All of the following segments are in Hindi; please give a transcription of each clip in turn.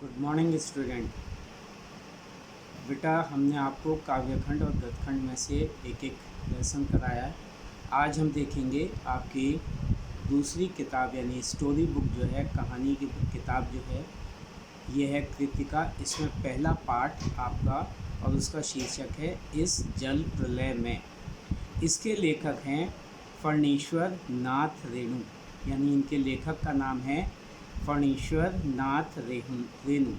Good morning student. बेटा, हमने आपको काव्यखंड और गद्यखंड में से एक एक लेसन कराया है। आज हम देखेंगे आपकी दूसरी किताब यानी स्टोरी बुक जो है, कहानी की किताब जो है, ये है कृतिका। इसमें पहला पार्ट आपका और उसका शीर्षक है इस जल प्रलय में। इसके लेखक हैं फणीश्वर नाथ रेणु, यानी इनके लेखक का नाम है फणीश्वर नाथ रेणु।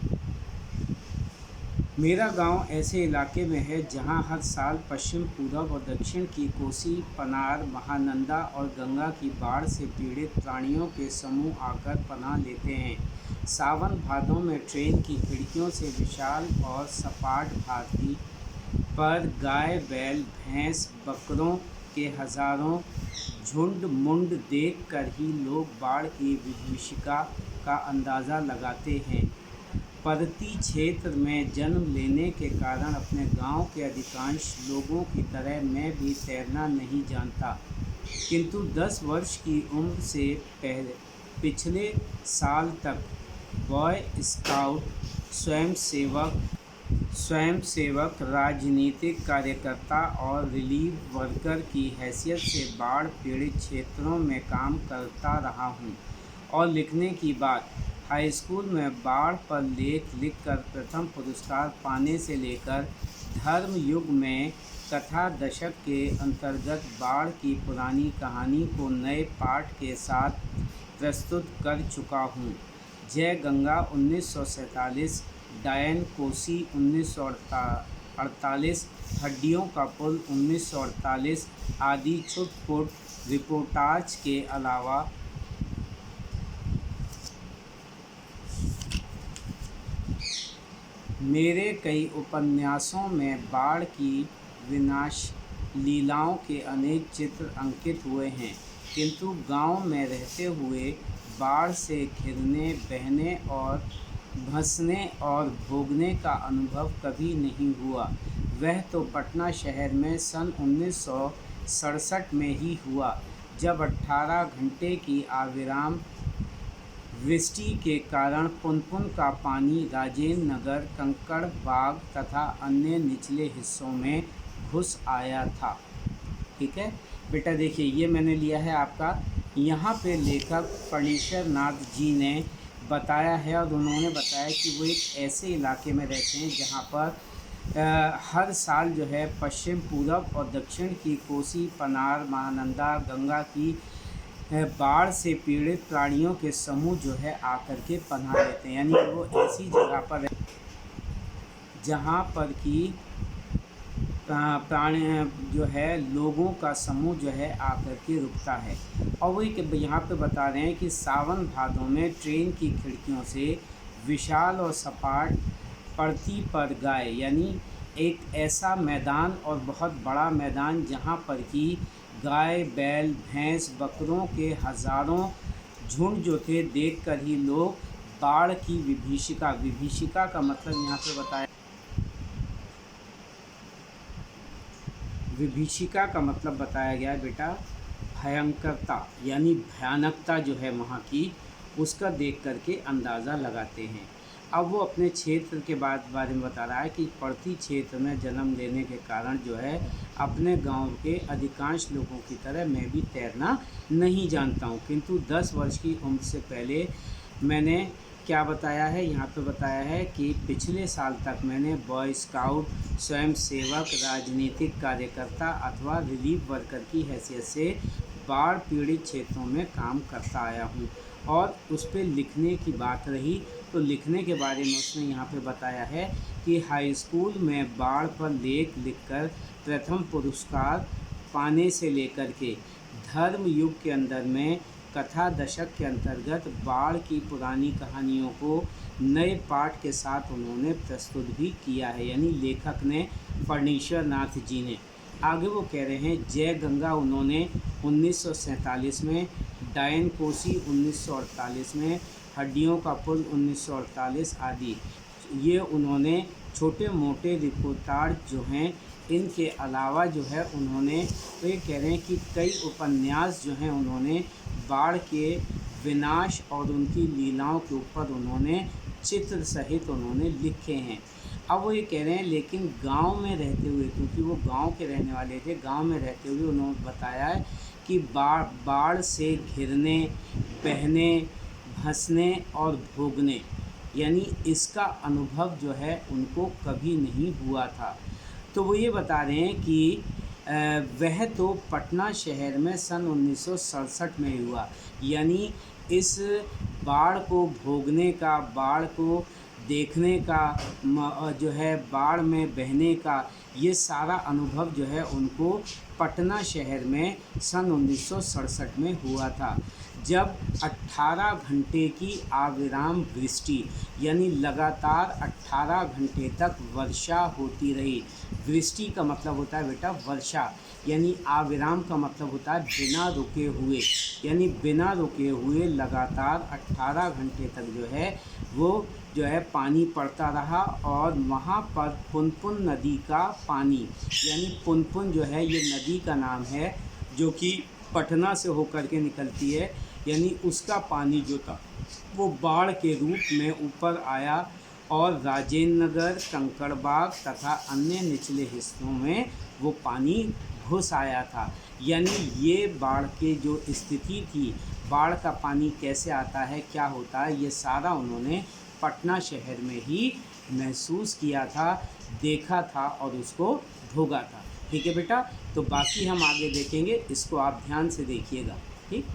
मेरा गांव ऐसे इलाके में है जहां हर साल पश्चिम, पूरब और दक्षिण की कोसी, पनार, महानंदा और गंगा की बाढ़ से पीड़ित प्राणियों के समूह आकर पनाह लेते हैं। सावन भादों में ट्रेन की खिड़कियों से विशाल और सपाट भारती पर गाय, बैल, भैंस, बकरों के हजारों झुंड मुंड देखकर ही लोग बाढ़ की विभीषिका का अंदाज़ा लगाते हैं। पर्वतीय क्षेत्र में जन्म लेने के कारण अपने गांव के अधिकांश लोगों की तरह मैं भी तैरना नहीं जानता, किंतु 10 वर्ष की उम्र से पिछले साल तक बॉय स्काउट, स्वयंसेवक, राजनीतिक कार्यकर्ता और रिलीफ वर्कर की हैसियत से बाढ़ पीड़ित क्षेत्रों में काम करता रहा हूँ। और लिखने की बात, हाई स्कूल में बाढ़ पर लेख लिखकर प्रथम पुरस्कार पाने से लेकर धर्म युग में कथा दशक के अंतर्गत बाढ़ की पुरानी कहानी को नए पाठ के साथ प्रस्तुत कर चुका हूँ। जय गंगा 1947, डायन कोसी 1948, हड्डियों का पुल 1948 आदि छुटपुट रिपोर्टाज के अलावा मेरे कई उपन्यासों में बाढ़ की विनाश लीलाओं के अनेक चित्र अंकित हुए हैं, किंतु गांव में रहते हुए बाढ़ से घिरने, बहने और धंसने और भोगने का अनुभव कभी नहीं हुआ। वह तो पटना शहर में सन 1967 में ही हुआ, जब 18 घंटे की अविराम वृष्टि के कारण पुनपुन का पानी राजेंद्र नगर, कंकड़ बाग तथा अन्य निचले हिस्सों में घुस आया था। ठीक है बेटा, देखिए ये मैंने लिया है आपका। यहाँ पे लेखक फणीश्वर नाथ जी ने बताया है और उन्होंने बताया कि वो एक ऐसे इलाके में रहते हैं जहाँ पर हर साल जो है पश्चिम, पूरब और दक्षिण की कोसी, पनार, महानंदा, गंगा की बाढ़ से पीड़ित प्राणियों के समूह जो है आकर के पनाह लेते हैं। यानी वो ऐसी जगह पर जहाँ पर कि प्राणी जो है लोगों का समूह जो है आकर के रुकता है। और वही यहाँ पे बता रहे हैं कि सावन भादों में ट्रेन की खिड़कियों से विशाल और सपाट पड़ती पर गाय, यानी एक ऐसा मैदान और बहुत बड़ा मैदान जहाँ पर कि गाय, बैल, भैंस, बकरों के हजारों झुंड जो थे देखकर ही लोग बाढ़ की विभीषिका का मतलब यहाँ पे बताया, विभीषिका का मतलब बताया गया है बेटा भयंकरता, यानी भयानकता जो है वहाँ की, उसका देख करके अंदाज़ा लगाते हैं। अब वो अपने क्षेत्र के बारे में बता रहा है कि पड़ती क्षेत्र में जन्म लेने के कारण जो है अपने गांव के अधिकांश लोगों की तरह मैं भी तैरना नहीं जानता हूँ, किंतु 10 वर्ष की उम्र से पहले मैंने क्या बताया है, यहाँ पे बताया है कि पिछले साल तक मैंने बॉय स्काउट, स्वयंसेवक, राजनीतिक कार्यकर्ता अथवा रिलीफ वर्कर की हैसियत से बाढ़ पीड़ित क्षेत्रों में काम करता आया हूँ। और उस पर लिखने की बात रही तो लिखने के बारे में उसने यहाँ पे बताया है कि हाई स्कूल में बाढ़ पर लेख लिखकर प्रथम पुरस्कार पाने से लेकर के धर्म युग के अंदर में कथा दशक के अंतर्गत बाढ़ की पुरानी कहानियों को नए पाठ के साथ उन्होंने प्रस्तुत भी किया है, यानी लेखक ने फणीश्वर नाथ जी ने। आगे वो कह रहे हैं जय गंगा उन्होंने 1947 में, डायन कोसी 1948 में, हड्डियों का पुल 1948 आदि ये उन्होंने छोटे मोटे रिपोर्टाज जो हैं इनके अलावा जो है उन्होंने तो ये कह रहे हैं कि कई उपन्यास जो हैं उन्होंने बाढ़ के विनाश और उनकी लीलाओं के ऊपर उन्होंने चित्र सहित उन्होंने लिखे हैं। अब वो ये कह रहे हैं लेकिन गांव में रहते हुए, क्योंकि वो गांव के रहने वाले थे, गांव में रहते हुए उन्होंने बताया है कि बाढ़ से घिरने, बहने, धंसने और भोगने, यानी इसका अनुभव जो है उनको कभी नहीं हुआ था। तो वो ये बता रहे हैं कि वह तो पटना शहर में सन 1967 में हुआ, यानी इस बाढ़ को भोगने का, बाढ़ को देखने का, जो है बाढ़ में बहने का, ये सारा अनुभव जो है उनको पटना शहर में सन 1967 में हुआ था, जब 18 घंटे की अविराम वृष्टि, यानी लगातार 18 घंटे तक वर्षा होती रही। वृष्टि का मतलब होता है बेटा वर्षा, यानी अविराम का मतलब होता है बिना रुके हुए, यानी बिना रुके हुए लगातार 18 घंटे तक जो है वो जो है पानी पड़ता रहा। और वहाँ पर पुनपुन नदी का पानी, यानी पुनपुन जो है ये नदी का नाम है जो कि पटना से होकर के निकलती है, यानी उसका पानी जो था वो बाढ़ के रूप में ऊपर आया और राजेंद्र नगर, कंकड़बाग तथा अन्य निचले हिस्सों में वो पानी घुस आया था। यानी ये बाढ़ के जो स्थिति थी, बाढ़ का पानी कैसे आता है, क्या होता है, ये सारा उन्होंने पटना शहर में ही महसूस किया था, देखा था और उसको भोगा था। ठीक है बेटा, तो बाकी हम आगे देखेंगे, इसको आप ध्यान से देखिएगा। ठीक।